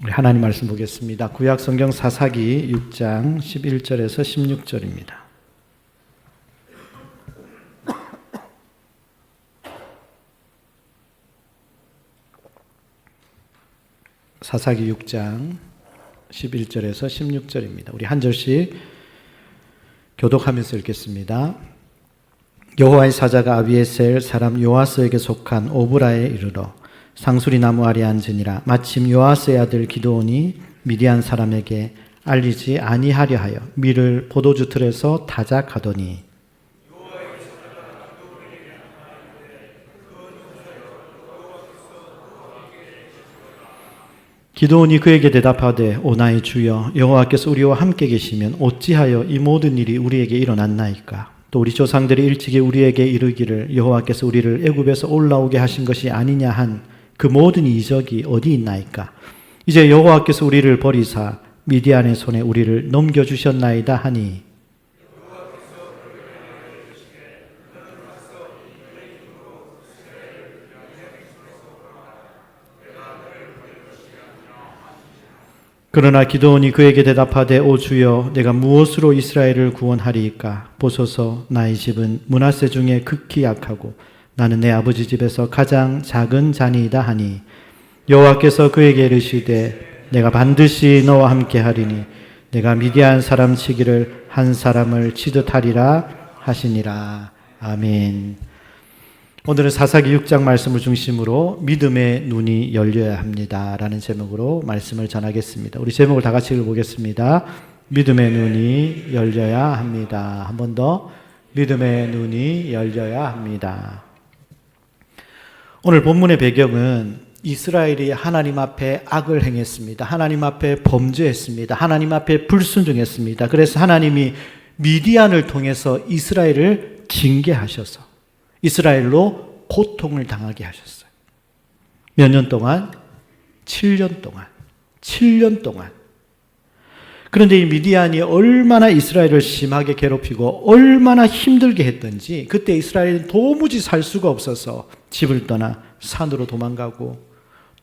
우리 하나님 말씀 보겠습니다. 구약 성경 사사기 6장 11절에서 16절입니다. 사사기 6장 11절에서 16절입니다. 우리 한 절씩 교독하면서 읽겠습니다. 여호와의 사자가 아비에셀 사람 요아스에게 속한 오브라에 이르러 상수리 나무 아래 앉으니라. 마침 요아스의 아들 기드온이 미디안 사람에게 알리지 아니하려 하여 밀을 포도주 틀에서 타작하더니 기드온이 그에게 대답하되 오 나의 주여 여호와께서 우리와 함께 계시면 어찌하여 이 모든 일이 우리에게 일어났나이까. 또 우리 조상들이 일찍이 우리에게 이르기를 여호와께서 우리를 애굽에서 올라오게 하신 것이 아니냐 한 그 모든 이적이 어디 있나이까. 이제 여호와께서 우리를 버리사 미디안의 손에 우리를 넘겨주셨나이다 하니 그러나 기드온이 그에게 대답하되 오 주여 내가 무엇으로 이스라엘을 구원하리이까. 보소서 나의 집은 므낫세 중에 극히 약하고 나는 내 아버지 집에서 가장 작은 자니이다 하니 여호와께서 그에게 이르시되 내가 반드시 너와 함께 하리니 내가 미디안 사람 치기를 한 사람을 치듯 하리라 하시니라. 아멘. 오늘은 사사기 6장 말씀을 중심으로 믿음의 눈이 열려야 합니다 라는 제목으로 말씀을 전하겠습니다. 우리 제목을 다 같이 읽어보겠습니다. 믿음의 눈이 열려야 합니다. 한 번 더. 믿음의 눈이 열려야 합니다. 오늘 본문의 배경은 이스라엘이 하나님 앞에 악을 행했습니다. 하나님 앞에 범죄했습니다. 하나님 앞에 불순종했습니다. 그래서 하나님이 미디안을 통해서 이스라엘을 징계하셔서 이스라엘로 고통을 당하게 하셨어요. 몇 년 동안? 7년 동안. 그런데 이 미디안이 얼마나 이스라엘을 심하게 괴롭히고 얼마나 힘들게 했던지 그때 이스라엘은 도무지 살 수가 없어서 집을 떠나 산으로 도망가고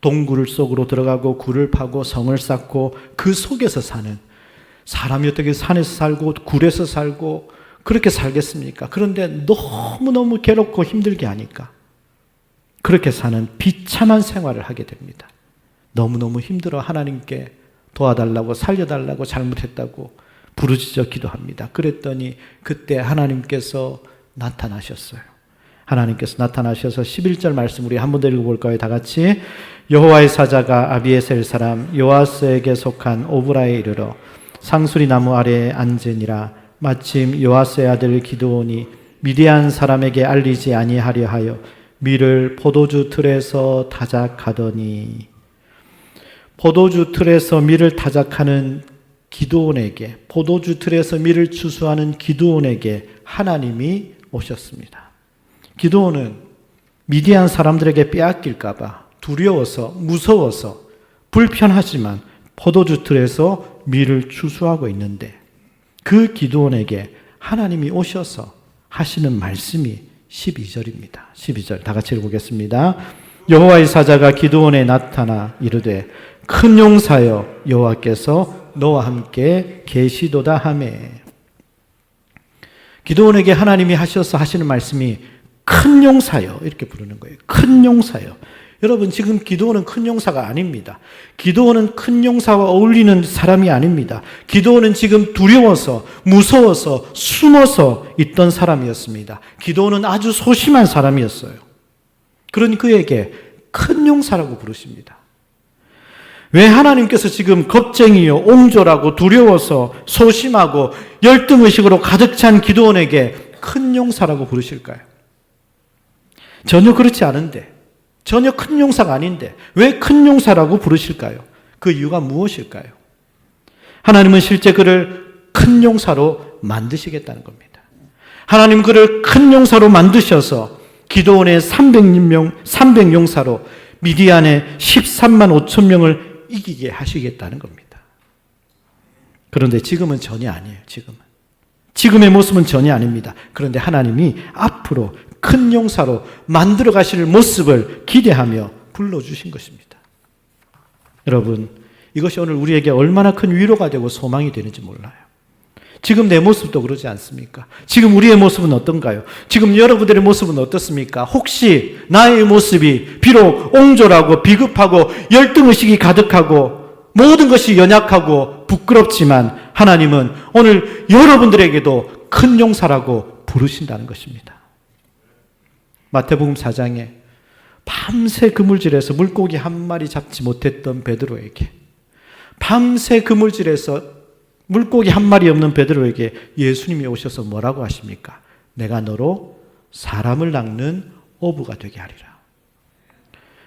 동굴 속으로 들어가고 굴을 파고 성을 쌓고 그 속에서 사는 사람이 어떻게 산에서 살고 굴에서 살고 그렇게 살겠습니까? 그런데 너무너무 괴롭고 힘들게 하니까 그렇게 사는 비참한 생활을 하게 됩니다. 너무너무 힘들어 하나님께 도와달라고 살려달라고 잘못했다고 부르짖어 기도합니다. 그랬더니 그때 하나님께서 나타나셨어요. 하나님께서 나타나셔서 11절 말씀 우리 한 번 더 읽어볼까요? 다 같이. 여호와의 사자가 아비에셀 사람 요아스에게 속한 오브라에 이르러 상수리 나무 아래에 앉으니라. 마침 요아스의 아들 기드온이 미디안 사람에게 알리지 아니하려 하여 밀을 포도주 틀에서 타작하더니 포도주 틀에서 밀을 타작하는 기드온에게 포도주 틀에서 밀을 추수하는 기드온에게 하나님이 오셨습니다. 기드온은 미디안 사람들에게 빼앗길까 봐 두려워서 무서워서 불편하지만 포도주 틀에서 밀을 추수하고 있는데 그 기드온에게 하나님이 오셔서 하시는 말씀이 12절입니다. 12절 다 같이 읽어보겠습니다. 여호와의 사자가 기드온에 나타나 이르되 큰 용사여 여호와께서 너와 함께 계시도다 하매. 기드온에게 하나님이 하셔서 하시는 말씀이 큰 용사여 이렇게 부르는 거예요. 큰 용사여. 여러분 지금 기드온은 큰 용사가 아닙니다. 기드온은 큰 용사와 어울리는 사람이 아닙니다. 기드온은 지금 두려워서 무서워서 숨어서 있던 사람이었습니다. 기드온은 아주 소심한 사람이었어요. 그러니 그에게 큰 용사라고 부르십니다. 왜 하나님께서 지금 겁쟁이요 옹졸하고 두려워서 소심하고 열등의식으로 가득 찬 기드온에게 큰 용사라고 부르실까요? 전혀 그렇지 않은데, 전혀 큰 용사가 아닌데 왜 큰 용사라고 부르실까요? 그 이유가 무엇일까요? 하나님은 실제 그를 큰 용사로 만드시겠다는 겁니다. 하나님 그를 큰 용사로 만드셔서 기드온의 300용사로 미디안의 13만 5천 명을 이기게 하시겠다는 겁니다. 그런데 지금은 전혀 아니에요. 지금의 모습은 전혀 아닙니다. 그런데 하나님이 앞으로 큰 용사로 만들어 가실 모습을 기대하며 불러주신 것입니다. 여러분, 이것이 오늘 우리에게 얼마나 큰 위로가 되고 소망이 되는지 몰라요. 지금 내 모습도 그러지 않습니까? 지금 우리의 모습은 어떤가요? 지금 여러분들의 모습은 어떻습니까? 혹시 나의 모습이 비록 옹졸하고 비급하고 열등의식이 가득하고 모든 것이 연약하고 부끄럽지만 하나님은 오늘 여러분들에게도 큰 용사라고 부르신다는 것입니다. 마태복음 4장에 밤새 그물질에서 물고기 한 마리 잡지 못했던 베드로에게, 밤새 그물질에서 물고기 한 마리 없는 베드로에게 예수님이 오셔서 뭐라고 하십니까? 내가 너로 사람을 낚는 어부가 되게 하리라.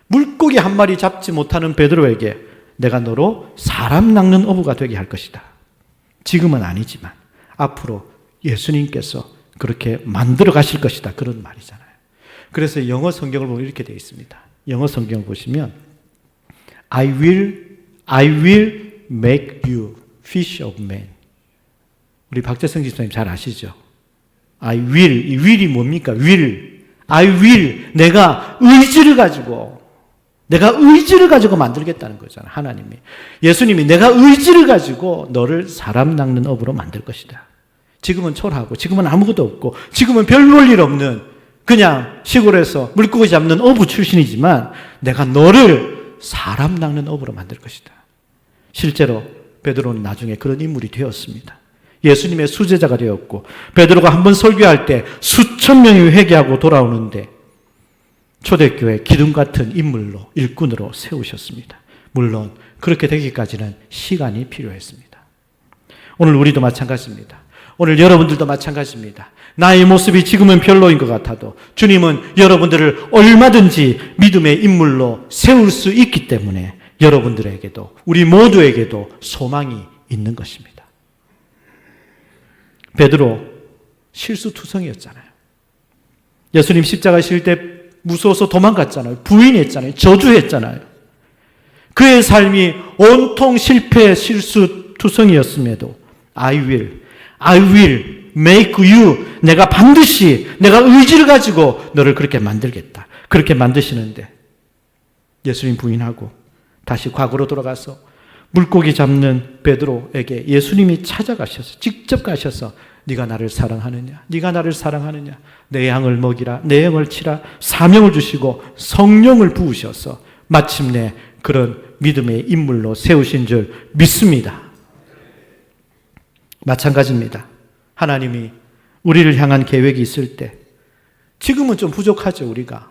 물고기 한 마리 잡지 못하는 베드로에게 내가 너로 사람 낚는 어부가 되게 할 것이다. 지금은 아니지만 앞으로 예수님께서 그렇게 만들어 가실 것이다. 그런 말이잖아요. 그래서 영어 성경을 보면 이렇게 되어 있습니다. 영어 성경을 보시면 I will make you fish of men. 우리 박재성 집사님 잘 아시죠? I will. 이 will이 뭡니까? I will. 내가 의지를 가지고 만들겠다는 거잖아요. 하나님이. 예수님이 내가 의지를 가지고 너를 사람 낚는 업으로 만들 것이다. 지금은 초라하고 지금은 아무것도 없고 지금은 별 볼 일 없는 그냥 시골에서 물고기 잡는 어부 출신이지만 내가 너를 사람 낚는 업으로 만들 것이다. 실제로 베드로는 나중에 그런 인물이 되었습니다. 예수님의 수제자가 되었고 베드로가 한번 설교할 때 수천 명이 회개하고 돌아오는데 초대교회 기둥 같은 인물로 일꾼으로 세우셨습니다. 물론 그렇게 되기까지는 시간이 필요했습니다. 오늘 우리도 마찬가지입니다. 오늘 여러분들도 마찬가지입니다. 나의 모습이 지금은 별로인 것 같아도 주님은 여러분들을 얼마든지 믿음의 인물로 세울 수 있기 때문에 여러분들에게도 우리 모두에게도 소망이 있는 것입니다. 베드로 실수투성이었잖아요. 예수님 십자가 실 때 무서워서 도망갔잖아요. 부인했잖아요. 저주했잖아요. 그의 삶이 온통 실패 실수투성이었음에도 I will make you, 내가 반드시 내가 의지를 가지고 너를 그렇게 만들겠다. 그렇게 만드시는데 예수님 부인하고 다시 과거로 돌아가서 물고기 잡는 베드로에게 예수님이 찾아가셔서 직접 가셔서 네가 나를 사랑하느냐? 네가 나를 사랑하느냐? 내 양을 먹이라, 내 영을 치라, 사명을 주시고 성령을 부으셔서 마침내 그런 믿음의 인물로 세우신 줄 믿습니다. 마찬가지입니다. 하나님이 우리를 향한 계획이 있을 때 지금은 좀 부족하죠, 우리가.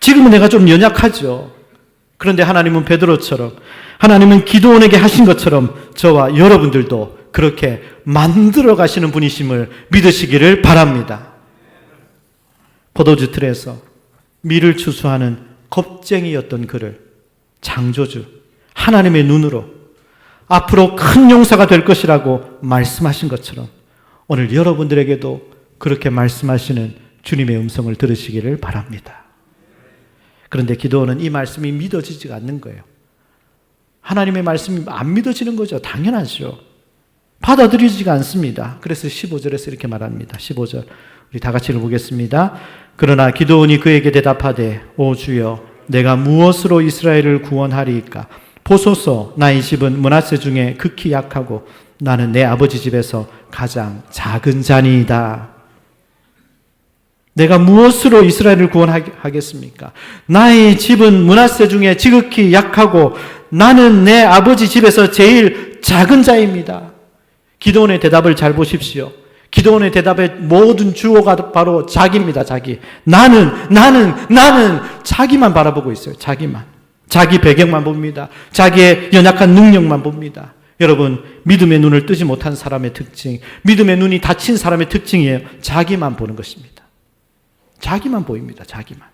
지금은 내가 좀 연약하죠. 그런데 하나님은 베드로처럼, 하나님은 기도원에게 하신 것처럼 저와 여러분들도 그렇게 만들어 가시는 분이심을 믿으시기를 바랍니다. 포도주 틀에서 밀을 추수하는 겁쟁이였던 그를 창조주 하나님의 눈으로 앞으로 큰 용사가 될 것이라고 말씀하신 것처럼 오늘 여러분들에게도 그렇게 말씀하시는 주님의 음성을 들으시기를 바랍니다. 그런데 기도원은 이 말씀이 믿어지지가 않는 거예요. 하나님의 말씀이 안 믿어지는 거죠. 당연하죠. 받아들이지가 않습니다. 그래서 15절에서 이렇게 말합니다. 15절 우리 다 같이 읽어보겠습니다. 그러나 기도원이 그에게 대답하되 오 주여 내가 무엇으로 이스라엘을 구원하리이까? 보소서 나의 집은 므낫세 중에 극히 약하고 나는 내 아버지 집에서 가장 작은 자니이다. 내가 무엇으로 이스라엘을 구원하겠습니까? 나의 집은 므낫세 중에 지극히 약하고 나는 내 아버지 집에서 제일 작은 자입니다. 기도원의 대답을 잘 보십시오. 기도원의 대답의 모든 주어가 바로 자기입니다. 자기. 나는 자기만 바라보고 있어요. 자기만. 자기 배경만 봅니다. 자기의 연약한 능력만 봅니다. 여러분, 믿음의 눈을 뜨지 못한 사람의 특징, 믿음의 눈이 닫힌 사람의 특징이에요. 자기만 보는 것입니다. 자기만 보입니다. 자기만.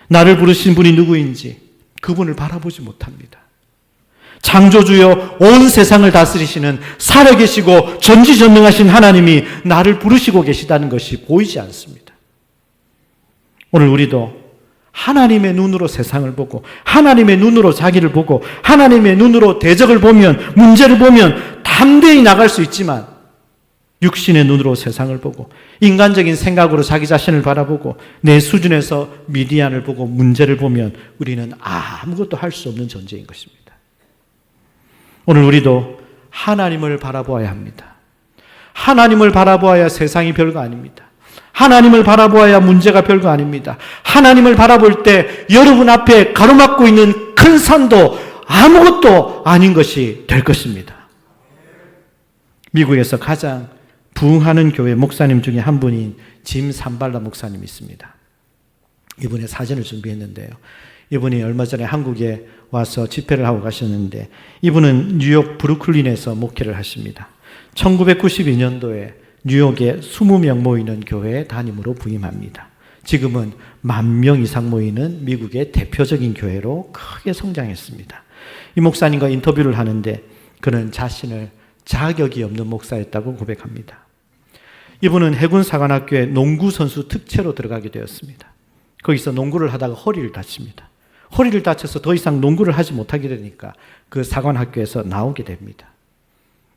나를 부르신 분이 누구인지 그분을 바라보지 못합니다. 창조주여 온 세상을 다스리시는 살아계시고 전지전능하신 하나님이 나를 부르시고 계시다는 것이 보이지 않습니다. 오늘 우리도 하나님의 눈으로 세상을 보고 하나님의 눈으로 자기를 보고 하나님의 눈으로 대적을 보면 문제를 보면 담대히 나갈 수 있지만 육신의 눈으로 세상을 보고 인간적인 생각으로 자기 자신을 바라보고 내 수준에서 미디안을 보고 문제를 보면 우리는 아무것도 할 수 없는 존재인 것입니다. 오늘 우리도 하나님을 바라보아야 합니다. 하나님을 바라보아야 세상이 별거 아닙니다. 하나님을 바라보아야 문제가 별거 아닙니다. 하나님을 바라볼 때 여러분 앞에 가로막고 있는 큰 산도 아무것도 아닌 것이 될 것입니다. 미국에서 가장 부흥하는 교회 목사님 중에 한 분인 짐 산발라 목사님이 있습니다. 이분의 사진을 준비했는데요. 이분이 얼마 전에 한국에 와서 집회를 하고 가셨는데 이분은 뉴욕 브루클린에서 목회를 하십니다. 1992년도에 뉴욕에 20명 모이는 교회에 담임으로 부임합니다. 지금은 10,000명 이상 모이는 미국의 대표적인 교회로 크게 성장했습니다. 이 목사님과 인터뷰를 하는데 그는 자신을 자격이 없는 목사였다고 고백합니다. 이분은 해군사관학교에 농구선수 특채로 들어가게 되었습니다. 거기서 농구를 하다가 허리를 다칩니다. 허리를 다쳐서 더 이상 농구를 하지 못하게 되니까 그 사관학교에서 나오게 됩니다.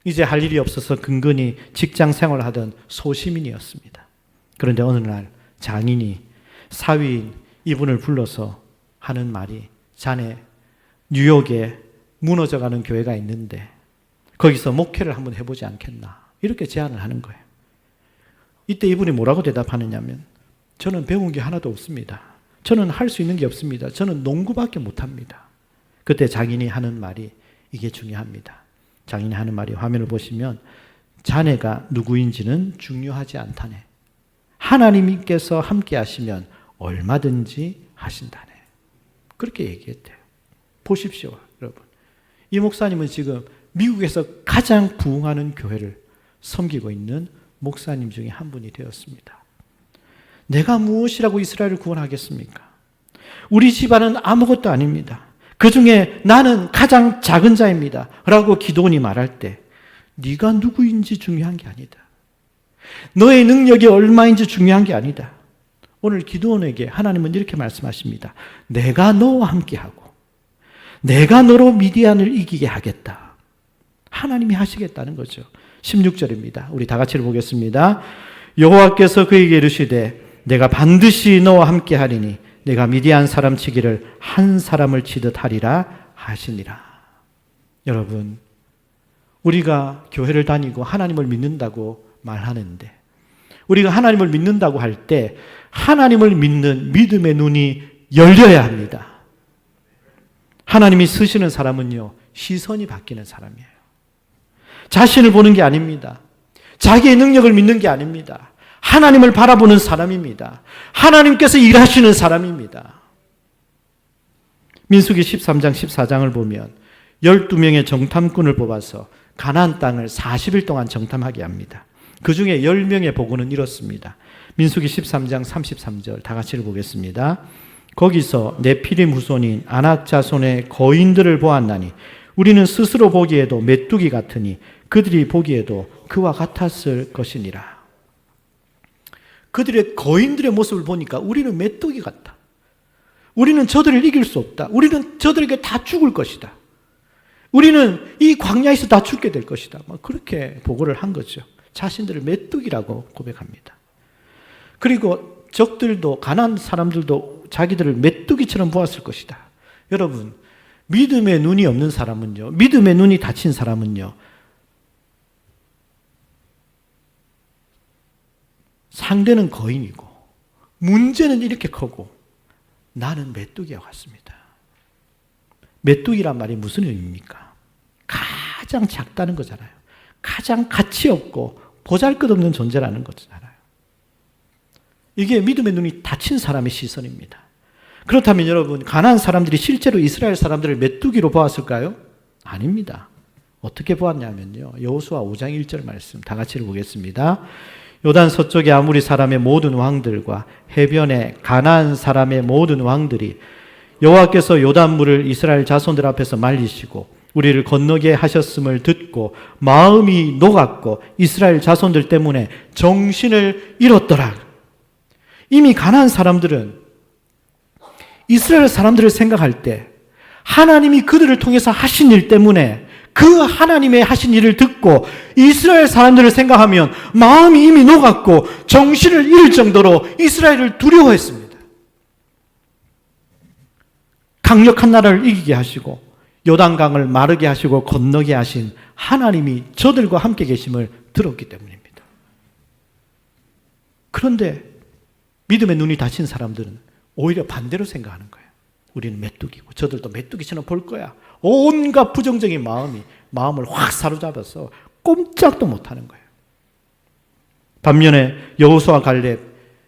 이제 할 일이 없어서 근근히 직장 생활을 하던 소시민이었습니다. 그런데 어느 날 장인이 사위인 이분을 불러서 하는 말이 자네 뉴욕에 무너져가는 교회가 있는데 거기서 목회를 한번 해보지 않겠나 이렇게 제안을 하는 거예요. 이때 이분이 뭐라고 대답하느냐면 저는 배운 게 하나도 없습니다. 저는 할 수 있는 게 없습니다. 저는 농구밖에 못합니다. 그때 장인이 하는 말이 이게 중요합니다. 장인이 하는 말이 화면을 보시면 자네가 누구인지는 중요하지 않다네. 하나님께서 함께 하시면 얼마든지 하신다네. 그렇게 얘기했대요. 보십시오, 여러분. 이 목사님은 지금 미국에서 가장 부흥하는 교회를 섬기고 있는 목사님 중에 한 분이 되었습니다. 내가 무엇이라고 이스라엘을 구원하겠습니까? 우리 집안은 아무것도 아닙니다. 그 중에 나는 가장 작은 자입니다. 라고 기도원이 말할 때 네가 누구인지 중요한 게 아니다. 너의 능력이 얼마인지 중요한 게 아니다. 오늘 기도원에게 하나님은 이렇게 말씀하십니다. 내가 너와 함께하고 내가 너로 미디안을 이기게 하겠다. 하나님이 하시겠다는 거죠. 16절입니다. 우리 다 같이 보겠습니다. 여호와께서 그에게 이르시되 내가 반드시 너와 함께하리니 내가 미디안 사람 치기를 한 사람을 치듯 하리라 하시니라. 여러분, 우리가 교회를 다니고 하나님을 믿는다고 말하는데 우리가 하나님을 믿는다고 할 때 하나님을 믿는 믿음의 눈이 열려야 합니다. 하나님이 쓰시는 사람은요, 시선이 바뀌는 사람이에요. 자신을 보는 게 아닙니다. 자기의 능력을 믿는 게 아닙니다. 하나님을 바라보는 사람입니다. 하나님께서 일하시는 사람입니다. 민수기 13장 14장을 보면 12명의 정탐꾼을 뽑아서 가나안 땅을 40일 동안 정탐하게 합니다. 그 중에 10명의 보고는 이렇습니다. 민수기 13장 33절 다 같이 보겠습니다. 거기서 네피림 후손인 아낙 자손의 거인들을 보았나니 우리는 스스로 보기에도 메뚜기 같으니 그들이 보기에도 그와 같았을 것이니라. 그들의 거인들의 모습을 보니까 우리는 메뚜기 같다. 우리는 저들을 이길 수 없다. 우리는 저들에게 다 죽을 것이다. 우리는 이 광야에서 다 죽게 될 것이다. 그렇게 보고를 한 거죠. 자신들을 메뚜기라고 고백합니다. 그리고 적들도 가나안 사람들도 자기들을 메뚜기처럼 보았을 것이다. 여러분, 믿음의 눈이 없는 사람은요, 믿음의 눈이 닫힌 사람은요, 상대는 거인이고 문제는 이렇게 크고 나는 메뚜기와 같습니다. 메뚜기란 말이 무슨 의미입니까? 가장 작다는 거잖아요. 가장 가치 없고 보잘것없는 존재라는 거잖아요. 이게 믿음의 눈이 닫힌 사람의 시선입니다. 그렇다면 여러분, 가나안 사람들이 실제로 이스라엘 사람들을 메뚜기로 보았을까요? 아닙니다. 어떻게 보았냐면요, 여호수아 5장 1절 말씀 다 같이 보겠습니다. 요단 서쪽의 아무리 사람의 모든 왕들과 해변의 가나안 사람의 모든 왕들이 여호와께서 요단물을 이스라엘 자손들 앞에서 말리시고 우리를 건너게 하셨음을 듣고 마음이 녹았고 이스라엘 자손들 때문에 정신을 잃었더라. 이미 가나안 사람들은 이스라엘 사람들을 생각할 때 하나님이 그들을 통해서 하신 일 때문에 그 하나님의 하신 일을 듣고 이스라엘 사람들을 생각하면 마음이 이미 녹았고 정신을 잃을 정도로 이스라엘을 두려워했습니다. 강력한 나라를 이기게 하시고 요단강을 마르게 하시고 건너게 하신 하나님이 저들과 함께 계심을 들었기 때문입니다. 그런데 믿음의 눈이 닫힌 사람들은 오히려 반대로 생각하는 거예요. 우리는 메뚜기고 저들도 메뚜기처럼 볼 거야. 온갖 부정적인 마음을 확 사로잡아서 꼼짝도 못하는 거예요. 반면에 여호수아 갈렙,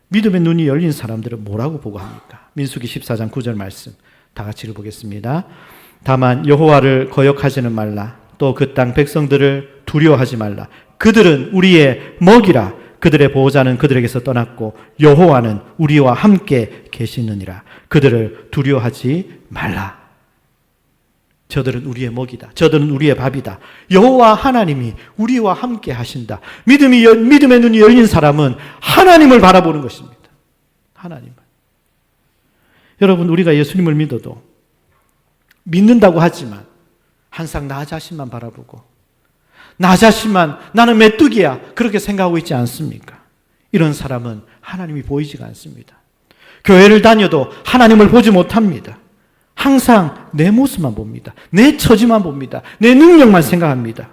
믿음의 눈이 열린 사람들은 뭐라고 보고합니까? 민수기 14장 9절 말씀 다 같이 읽어보겠습니다. 다만 여호와를 거역하지는 말라. 또 그 땅 백성들을 두려워하지 말라. 그들은 우리의 먹이라. 그들의 보호자는 그들에게서 떠났고 여호와는 우리와 함께 계시느니라. 그들을 두려워하지 말라. 저들은 우리의 먹이다. 저들은 우리의 밥이다. 여호와 하나님이 우리와 함께 하신다. 믿음의 눈이 열린 사람은 하나님을 바라보는 것입니다. 하나님을. 여러분, 우리가 예수님을 믿어도 믿는다고 하지만 항상 나 자신만 바라보고 나 자신만 나는 메뚜기야 그렇게 생각하고 있지 않습니까? 이런 사람은 하나님이 보이지가 않습니다. 교회를 다녀도 하나님을 보지 못합니다. 항상 내 모습만 봅니다. 내 처지만 봅니다. 내 능력만 생각합니다.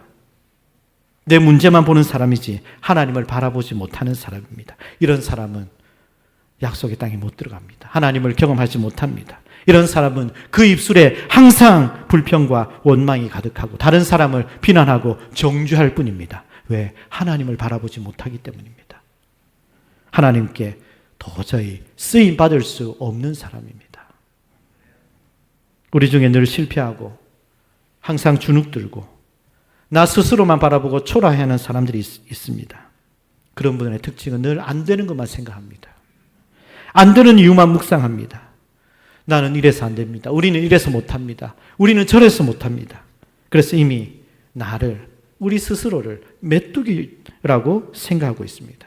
내 문제만 보는 사람이지 하나님을 바라보지 못하는 사람입니다. 이런 사람은 약속의 땅에 못 들어갑니다. 하나님을 경험하지 못합니다. 이런 사람은 그 입술에 항상 불평과 원망이 가득하고 다른 사람을 비난하고 정죄할 뿐입니다. 왜? 하나님을 바라보지 못하기 때문입니다. 하나님께 도저히 쓰임받을 수 없는 사람입니다. 우리 중에 늘 실패하고 항상 주눅들고 나 스스로만 바라보고 초라해하는 사람들이 있습니다. 그런 분들의 특징은 늘 안 되는 것만 생각합니다. 안 되는 이유만 묵상합니다. 나는 이래서 안 됩니다. 우리는 이래서 못합니다. 우리는 저래서 못합니다. 그래서 이미 우리 스스로를 메뚜기라고 생각하고 있습니다.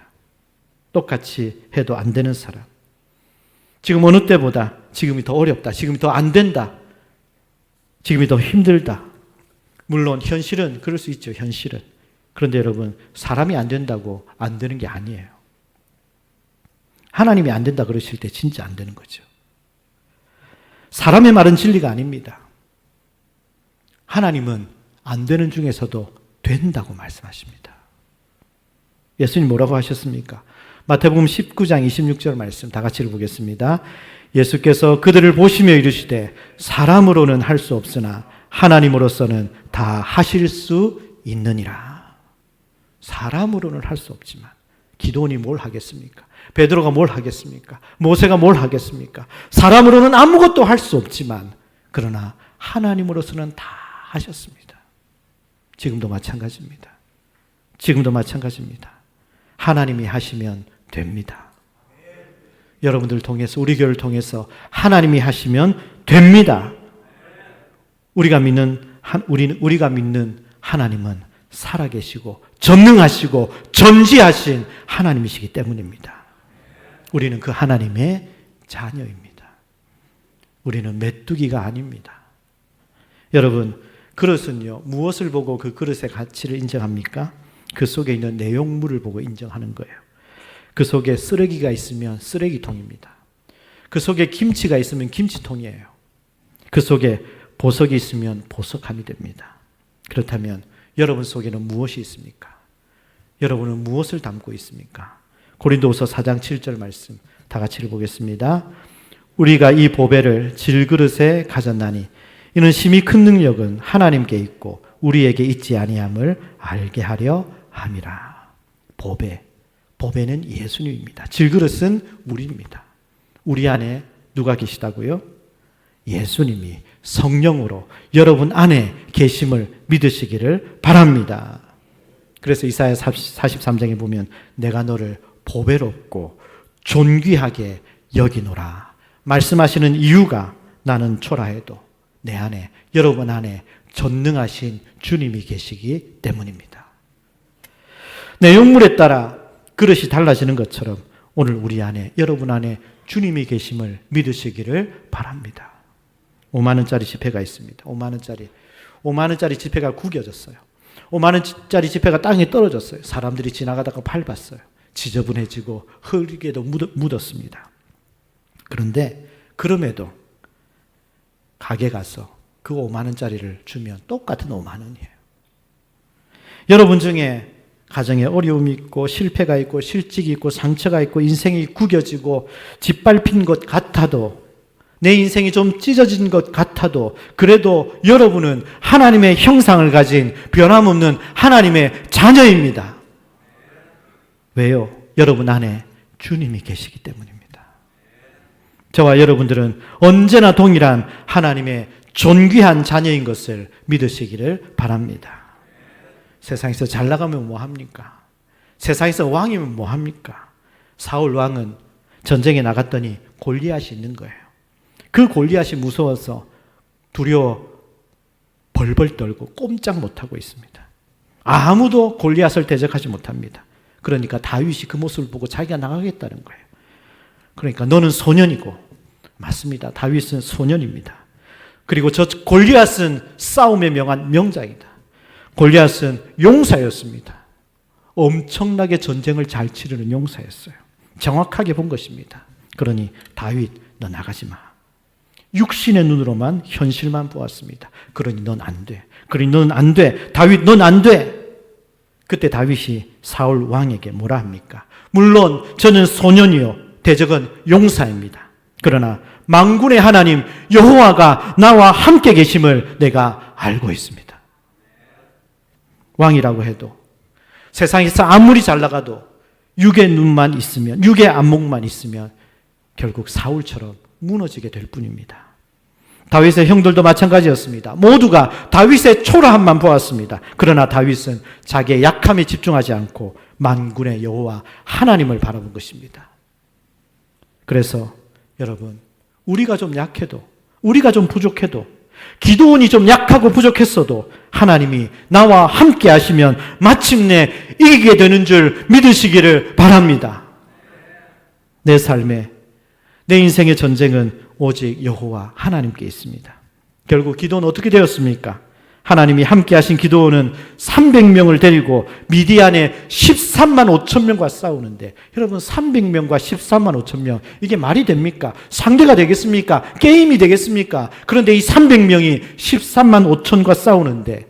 똑같이 해도 안 되는 사람. 지금 어느 때보다 지금이 더 어렵다. 지금이 더 안 된다. 지금이 더 힘들다. 물론 현실은 그럴 수 있죠. 현실은. 그런데 여러분, 사람이 안 된다고 안 되는 게 아니에요. 하나님이 안 된다 그러실 때 진짜 안 되는 거죠. 사람의 말은 진리가 아닙니다. 하나님은 안 되는 중에서도 된다고 말씀하십니다. 예수님 뭐라고 하셨습니까? 마태복음 19장 26절 말씀 다 같이 읽어보겠습니다. 예수께서 그들을 보시며 이르시되 사람으로는 할 수 없으나 하나님으로서는 다 하실 수 있느니라. 사람으로는 할 수 없지만 기도원이 뭘 하겠습니까? 베드로가 뭘 하겠습니까? 모세가 뭘 하겠습니까? 사람으로는 아무것도 할 수 없지만 그러나 하나님으로서는 다 하셨습니다. 지금도 마찬가지입니다. 지금도 마찬가지입니다. 하나님이 하시면 됩니다. 여러분들 통해서 우리 교회를 통해서 하나님이 하시면 됩니다. 우리가 믿는 하나님은 살아계시고 전능하시고 전지하신 하나님이시기 때문입니다. 우리는 그 하나님의 자녀입니다. 우리는 메뚜기가 아닙니다. 여러분, 그릇은요, 무엇을 보고 그 그릇의 가치를 인정합니까? 그 속에 있는 내용물을 보고 인정하는 거예요. 그 속에 쓰레기가 있으면 쓰레기통입니다. 그 속에 김치가 있으면 김치통이에요. 그 속에 보석이 있으면 보석함이 됩니다. 그렇다면 여러분 속에는 무엇이 있습니까? 여러분은 무엇을 담고 있습니까? 고린도후서 4장 7절 말씀 다 같이 읽어보겠습니다. 우리가 이 보배를 질그릇에 가졌나니 이는 심히 큰 능력은 하나님께 있고 우리에게 있지 아니함을 알게 하려 함이라. 보배는 예수님입니다. 질그릇은 우리입니다. 우리 안에 누가 계시다고요? 예수님이 성령으로 여러분 안에 계심을 믿으시기를 바랍니다. 그래서 이사야 43장에 보면 내가 너를 보배롭고 존귀하게 여기노라 말씀하시는 이유가 나는 초라해도 내 안에, 여러분 안에 전능하신 주님이 계시기 때문입니다. 내용물에 따라 그릇이 달라지는 것처럼 오늘 우리 안에, 여러분 안에 주님이 계심을 믿으시기를 바랍니다. 5만 원짜리 지폐가 있습니다. 5만 원짜리 지폐가 구겨졌어요. 5만 원짜리 지폐가 땅에 떨어졌어요. 사람들이 지나가다가 밟았어요. 지저분해지고 흙에도 묻었습니다. 그런데 그럼에도 가게 가서 그 5만 원짜리를 주면 똑같은 5만 원이에요. 여러분 중에 가정에 어려움이 있고 실패가 있고 실직이 있고 상처가 있고 인생이 구겨지고 짓밟힌 것 같아도, 내 인생이 좀 찢어진 것 같아도, 그래도 여러분은 하나님의 형상을 가진 변함없는 하나님의 자녀입니다. 왜요? 여러분 안에 주님이 계시기 때문입니다. 저와 여러분들은 언제나 동일한 하나님의 존귀한 자녀인 것을 믿으시기를 바랍니다. 세상에서 잘 나가면 뭐합니까? 세상에서 왕이면 뭐합니까? 사울 왕은 전쟁에 나갔더니 골리앗이 있는 거예요. 그 골리앗이 무서워서 두려워 벌벌 떨고 꼼짝 못하고 있습니다. 아무도 골리앗을 대적하지 못합니다. 그러니까 다윗이 그 모습을 보고 자기가 나가겠다는 거예요. 그러니까 너는 소년이고, 맞습니다. 다윗은 소년입니다. 그리고 저 골리앗은 싸움에 명한 명장이다. 골리앗은 용사였습니다. 엄청나게 전쟁을 잘 치르는 용사였어요. 정확하게 본 것입니다. 그러니 다윗, 너 나가지 마. 육신의 눈으로만 현실만 보았습니다. 그러니 넌 안 돼. 그러니 넌 안 돼. 다윗, 넌 안 돼. 그때 다윗이 사울 왕에게 뭐라 합니까? 물론 저는 소년이요, 대적은 용사입니다. 그러나 만군의 하나님 여호와가 나와 함께 계심을 내가 알고 있습니다. 왕이라고 해도, 세상에서 아무리 잘 나가도 육의 눈만 있으면, 육의 안목만 있으면 결국 사울처럼 무너지게 될 뿐입니다. 다윗의 형들도 마찬가지였습니다. 모두가 다윗의 초라함만 보았습니다. 그러나 다윗은 자기의 약함에 집중하지 않고 만군의 여호와 하나님을 바라본 것입니다. 그래서 여러분, 우리가 좀 약해도, 우리가 좀 부족해도, 기도원이 좀 약하고 부족했어도 하나님이 나와 함께 하시면 마침내 이기게 되는 줄 믿으시기를 바랍니다. 내 삶에, 내 인생의 전쟁은 오직 여호와 하나님께 있습니다. 결국 기도는 어떻게 되었습니까? 하나님이 함께 하신 기도원은 300명을 데리고 미디안의 13만 5천 명과 싸우는데, 여러분 300명과 13만 5천 명, 이게 말이 됩니까? 상대가 되겠습니까? 게임이 되겠습니까? 그런데 이 300명이 13만 5천과 싸우는데,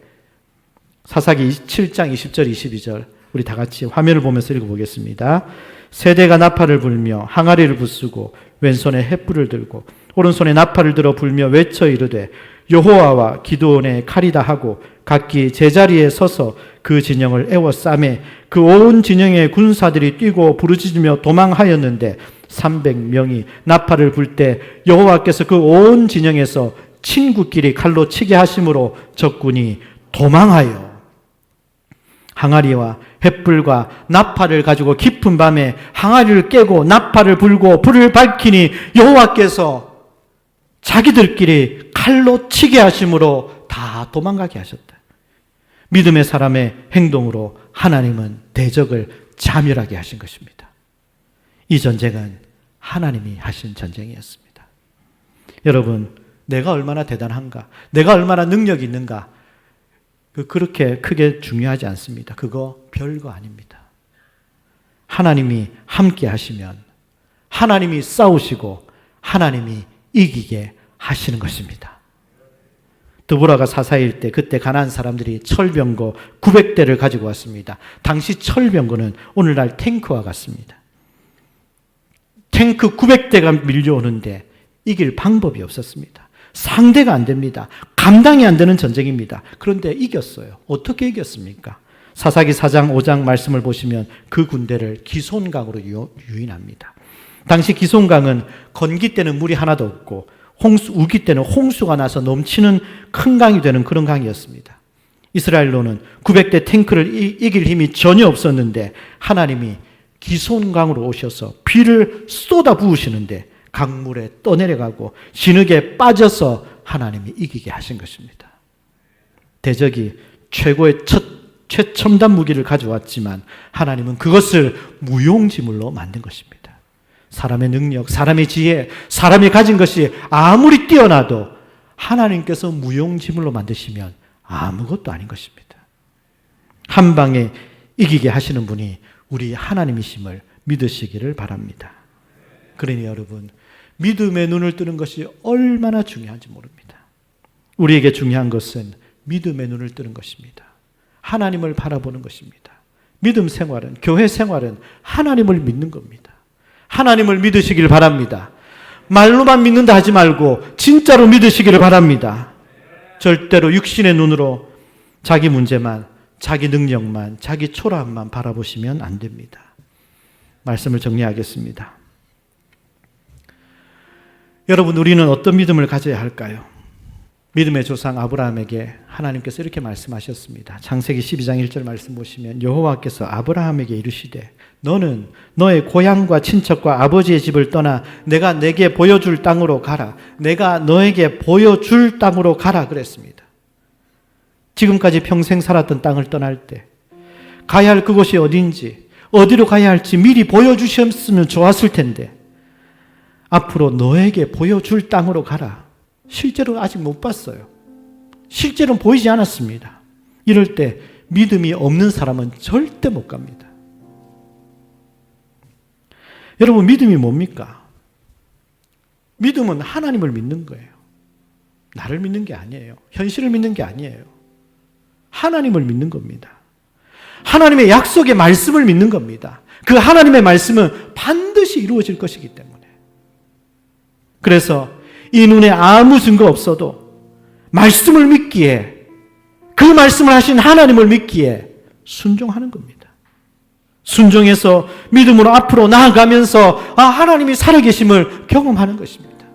사사기 7장 20절 22절 우리 다 같이 화면을 보면서 읽어보겠습니다. 세대가 나팔을 불며 항아리를 부수고 왼손에 횃불을 들고 오른손에 나팔을 들어 불며 외쳐 이르되 여호와와 기드온의 칼이다 하고 각기 제자리에 서서 그 진영을 에워싸매 그 온 진영의 군사들이 뛰고 부르짖으며 도망하였는데 300명이 나팔을 불 때 여호와께서 그 온 진영에서 친구끼리 칼로 치게 하심으로 적군이 도망하여 항아리와 횃불과 나팔을 가지고 깊은 밤에 항아리를 깨고 나팔을 불고 불을 밝히니 여호와께서 자기들끼리 칼로 치게 하심으로 다 도망가게 하셨다. 믿음의 사람의 행동으로 하나님은 대적을 자멸하게 하신 것입니다. 이 전쟁은 하나님이 하신 전쟁이었습니다. 여러분, 내가 얼마나 대단한가, 내가 얼마나 능력이 있는가, 그렇게 크게 중요하지 않습니다. 그거 별거 아닙니다. 하나님이 함께 하시면 하나님이 싸우시고 하나님이 이기게 하시는 것입니다. 드보라가 사사일 때 그때 가나안 사람들이 철병거 900대를 가지고 왔습니다. 당시 철병거는 오늘날 탱크와 같습니다. 탱크 900대가 밀려오는데 이길 방법이 없었습니다. 상대가 안 됩니다. 감당이 안 되는 전쟁입니다. 그런데 이겼어요. 어떻게 이겼습니까? 사사기 4장 5장 말씀을 보시면 그 군대를 기손강으로 유인합니다. 당시 기손강은 건기 때는 물이 하나도 없고 우기 때는 홍수가 나서 넘치는 큰 강이 되는 그런 강이었습니다. 이스라엘로는 900대 탱크를 이길 힘이 전혀 없었는데 하나님이 기손강으로 오셔서 비를 쏟아 부으시는데 강물에 떠내려가고 진흙에 빠져서 하나님이 이기게 하신 것입니다. 대적이 최고의 최첨단 무기를 가져왔지만 하나님은 그것을 무용지물로 만든 것입니다. 사람의 능력, 사람의 지혜, 사람이 가진 것이 아무리 뛰어나도 하나님께서 무용지물로 만드시면 아무것도 아닌 것입니다. 한 방에 이기게 하시는 분이 우리 하나님이심을 믿으시기를 바랍니다. 그러니 여러분, 믿음의 눈을 뜨는 것이 얼마나 중요한지 모릅니다. 우리에게 중요한 것은 믿음의 눈을 뜨는 것입니다. 하나님을 바라보는 것입니다. 믿음 생활은, 교회 생활은 하나님을 믿는 겁니다. 하나님을 믿으시길 바랍니다. 말로만 믿는다 하지 말고 진짜로 믿으시기를 바랍니다. 절대로 육신의 눈으로 자기 문제만, 자기 능력만, 자기 초라함만 바라보시면 안 됩니다. 말씀을 정리하겠습니다. 여러분, 우리는 어떤 믿음을 가져야 할까요? 믿음의 조상 아브라함에게 하나님께서 이렇게 말씀하셨습니다. 창세기 12장 1절 말씀 보시면 여호와께서 아브라함에게 이르시되 너는 너의 고향과 친척과 아버지의 집을 떠나 내가 내게 보여줄 땅으로 가라. 내가 너에게 보여줄 땅으로 가라 그랬습니다. 지금까지 평생 살았던 땅을 떠날 때 가야 할 그곳이 어딘지, 어디로 가야 할지 미리 보여주셨으면 좋았을 텐데 앞으로 너에게 보여줄 땅으로 가라. 실제로 아직 못 봤어요. 실제로는 보이지 않았습니다. 이럴 때 믿음이 없는 사람은 절대 못 갑니다. 여러분, 믿음이 뭡니까? 믿음은 하나님을 믿는 거예요. 나를 믿는 게 아니에요. 현실을 믿는 게 아니에요. 하나님을 믿는 겁니다. 하나님의 약속의 말씀을 믿는 겁니다. 그 하나님의 말씀은 반드시 이루어질 것이기 때문에. 그래서 이 눈에 아무 증거 없어도 말씀을 믿기에, 그 말씀을 하신 하나님을 믿기에 순종하는 겁니다. 순종해서 믿음으로 앞으로 나아가면서 하나님이 살아계심을 경험하는 것입니다.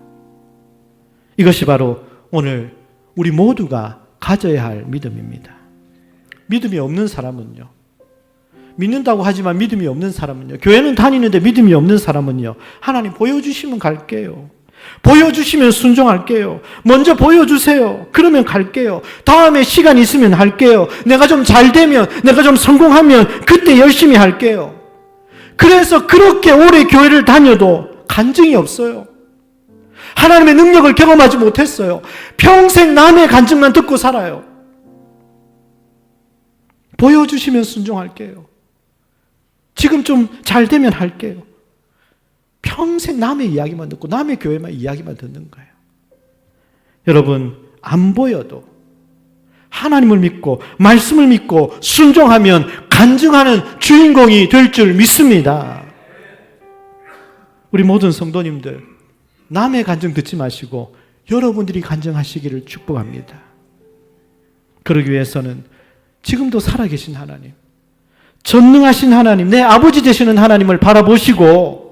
이것이 바로 오늘 우리 모두가 가져야 할 믿음입니다. 믿음이 없는 사람은요, 믿는다고 하지만 믿음이 없는 사람은요, 교회는 다니는데 믿음이 없는 사람은요, 하나님 보여주시면 갈게요. 보여주시면 순종할게요. 먼저 보여주세요. 그러면 갈게요. 다음에 시간 있으면 할게요. 내가 좀 잘 되면, 내가 좀 성공하면 그때 열심히 할게요. 그래서 그렇게 오래 교회를 다녀도 간증이 없어요. 하나님의 능력을 경험하지 못했어요. 평생 남의 간증만 듣고 살아요. 보여주시면 순종할게요. 지금 좀 잘 되면 할게요. 평생 남의 이야기만 듣고 남의 교회만 이야기만 듣는 거예요. 여러분, 안 보여도 하나님을 믿고 말씀을 믿고 순종하면 간증하는 주인공이 될 줄 믿습니다. 우리 모든 성도님들, 남의 간증 듣지 마시고 여러분들이 간증하시기를 축복합니다. 그러기 위해서는 지금도 살아계신 하나님, 전능하신 하나님, 내 아버지 되시는 하나님을 바라보시고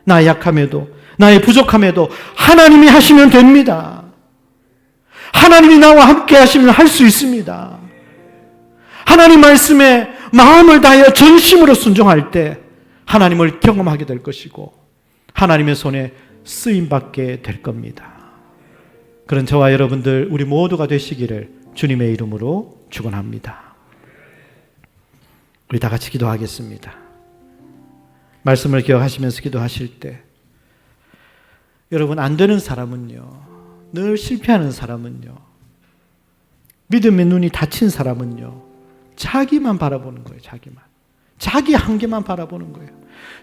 나의 약함에도, 나의 부족함에도 하나님이 하시면 됩니다. 하나님이 나와 함께 하시면 할 수 있습니다. 하나님 말씀에 마음을 다하여 전심으로 순종할 때 하나님을 경험하게 될 것이고 하나님의 손에 쓰임받게 될 겁니다. 그런 저와 여러분들, 우리 모두가 되시기를 주님의 이름으로 축원합니다. 우리 다 같이 기도하겠습니다. 말씀을 기억하시면서 기도하실 때, 여러분, 안 되는 사람은요, 늘 실패하는 사람은요, 믿음의 눈이 닫힌 사람은요, 자기만 바라보는 거예요. 자기만. 자기 한계만 바라보는 거예요.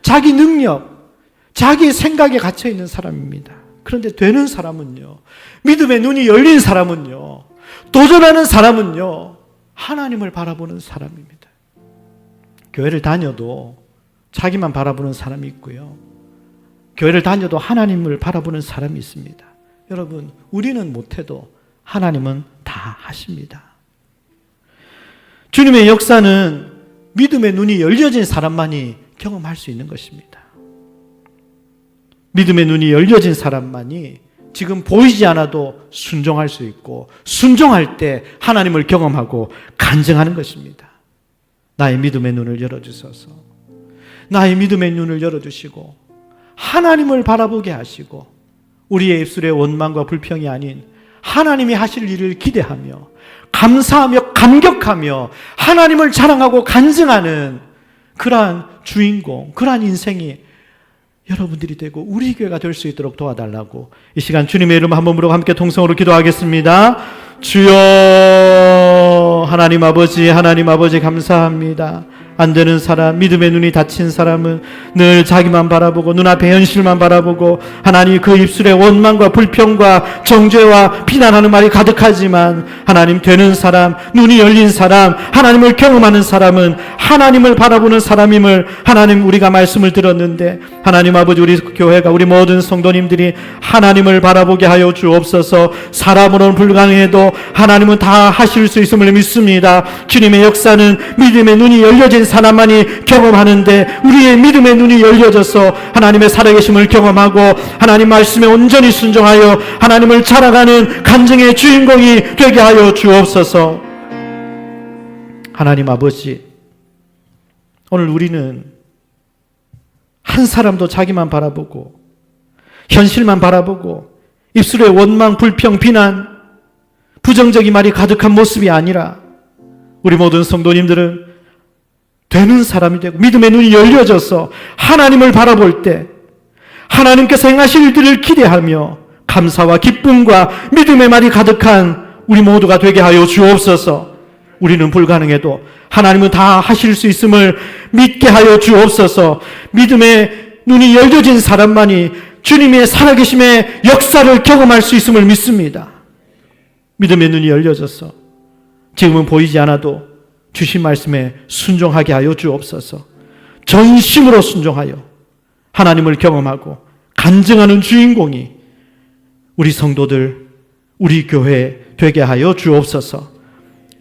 자기 능력, 자기 생각에 갇혀 있는 사람입니다. 그런데 되는 사람은요, 믿음의 눈이 열린 사람은요, 도전하는 사람은요, 하나님을 바라보는 사람입니다. 교회를 다녀도 자기만 바라보는 사람이 있고요, 교회를 다녀도 하나님을 바라보는 사람이 있습니다. 여러분, 우리는 못해도 하나님은 다 하십니다. 주님의 역사는 믿음의 눈이 열려진 사람만이 경험할 수 있는 것입니다. 믿음의 눈이 열려진 사람만이 지금 보이지 않아도 순종할 수 있고, 순종할 때 하나님을 경험하고 간증하는 것입니다. 나의 믿음의 눈을 열어주셔서, 나의 믿음의 눈을 열어주시고 하나님을 바라보게 하시고 우리의 입술의 원망과 불평이 아닌 하나님이 하실 일을 기대하며 감사하며 감격하며 하나님을 자랑하고 간증하는 그러한 주인공, 그러한 인생이 여러분들이 되고 우리 교회가 될 수 있도록 도와달라고 이 시간 주님의 이름 한 번 부르고 함께 통성으로 기도하겠습니다. 주여, 하나님 아버지 감사합니다. 안 되는 사람, 믿음의 눈이 닫힌 사람은 늘 자기만 바라보고 눈앞의 현실만 바라보고 하나님 그 입술에 원망과 불평과 정죄와 비난하는 말이 가득하지만 하나님 되는 사람, 눈이 열린 사람, 하나님을 경험하는 사람은 하나님을 바라보는 사람임을 하나님 우리가 말씀을 들었는데 하나님 아버지 우리 교회가 우리 모든 성도님들이 하나님을 바라보게 하여 주옵소서. 사람으로는 불가능해도 하나님은 다 하실 수 있음을 믿습니다. 주님의 역사는 믿음의 눈이 열려진 사람만이 경험하는데 우리의 믿음의 눈이 열려져서 하나님의 살아계심을 경험하고 하나님 말씀에 온전히 순종하여 하나님을 자랑하는 간증의 주인공이 되게 하여 주옵소서. 하나님 아버지, 오늘 우리는 한 사람도 자기만 바라보고 현실만 바라보고 입술에 원망, 불평, 비난, 부정적인 말이 가득한 모습이 아니라 우리 모든 성도님들은 되는 사람이 되고 믿음의 눈이 열려져서 하나님을 바라볼 때 하나님께서 행하실 일들을 기대하며 감사와 기쁨과 믿음의 말이 가득한 우리 모두가 되게 하여 주옵소서. 우리는 불가능해도 하나님은 다 하실 수 있음을 믿게 하여 주옵소서. 믿음의 눈이 열려진 사람만이 주님의 살아계심의 역사를 경험할 수 있음을 믿습니다. 믿음의 눈이 열려져서 지금은 보이지 않아도 주신 말씀에 순종하게 하여 주옵소서. 전심으로 순종하여 하나님을 경험하고 간증하는 주인공이 우리 성도들, 우리 교회 되게 하여 주옵소서.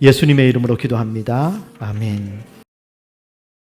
예수님의 이름으로 기도합니다. 아멘.